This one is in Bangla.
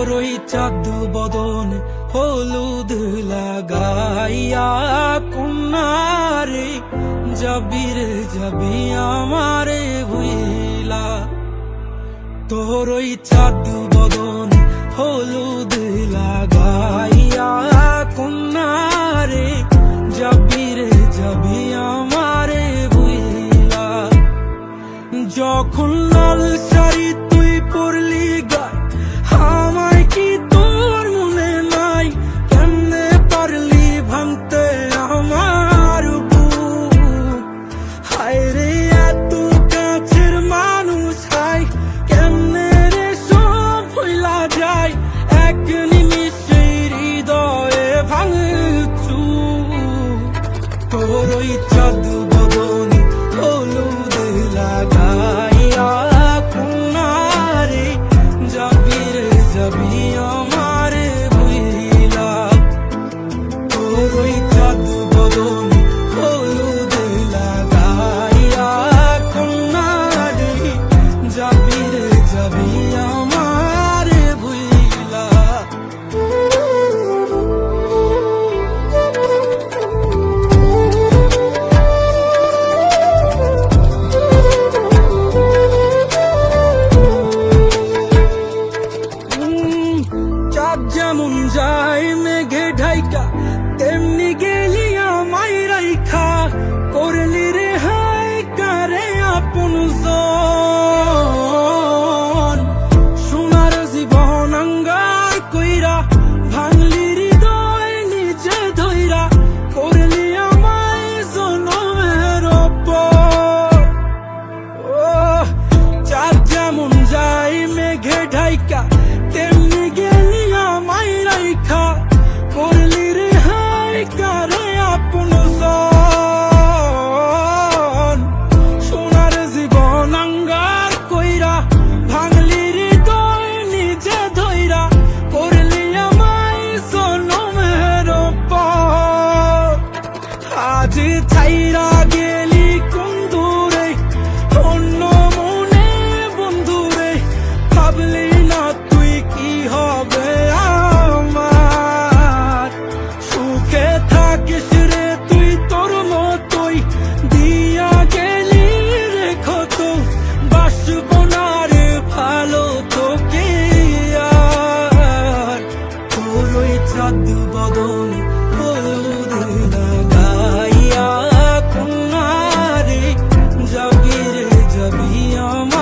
তোর ওই চাঁদ বদন হলুদ লাগাইয়া কন্যারে যাবি রে যাবি আমারে ভুইলা। তোর ওই চাঁদ বদন হলুদ লাগাইয়া কন্যারে যাবি রে যাবি আমারে ভুইলা। যখন লাল শাড়ি তুই পরলি গায় আমায় কি তোর মনে নাই? কেমনে পারলি ভাঙতে আমার বুক? হায় রে এত কাছের মানুষ হায় কেমনে রে সব ভুলা যায়? এক নিমিষে হৃদয়ে ভাঙচু। তোর ওই চাঁদ বদন হলুদ লাগাইয়া কন্যারে যাবি রে যাবি আমারে ভুইলা। তোর ওই চাঁদ বদন হলুদ লাগাইয়া কন্যারে যাবি রে যাবি আমারে ভুইলা। চাঁদ যেমন যায় মেঘে ঢাইকা তেমনি গেলি আমায় রাইখা। করলি রে হায় কারে আপন জন, সোনার জীবন আঙ্গার কইরা ভাঙলি হৃদয় নিজে ধইরা। করলি আমায় জনমের উপর। ও চাঁদ যেমন যায় মেঘে ঢাইকা তেমনি গেলি আমায় রাইখা। করলি রে হায় কারে আপন জন, সোনার জীবন আঙ্গার কইরা ভাঙলি হৃদয় নিজে ধইরা। করলি আমায় জনমের উপর। আজ ছাইরা গেলি কোন দূরে অন্য মনে বন্ধুরে। ভাবলি না তুই কি হবে আমার? সুখে থাকিস রে তুই তোর মতোই দিয়া গেলি রেখো তো। বাসব না রে ভালো তোকে আর। তোর ওই চাঁদ বদন হলুদ লাগাইয়া কন্যারে যাবি রে যাবি আমার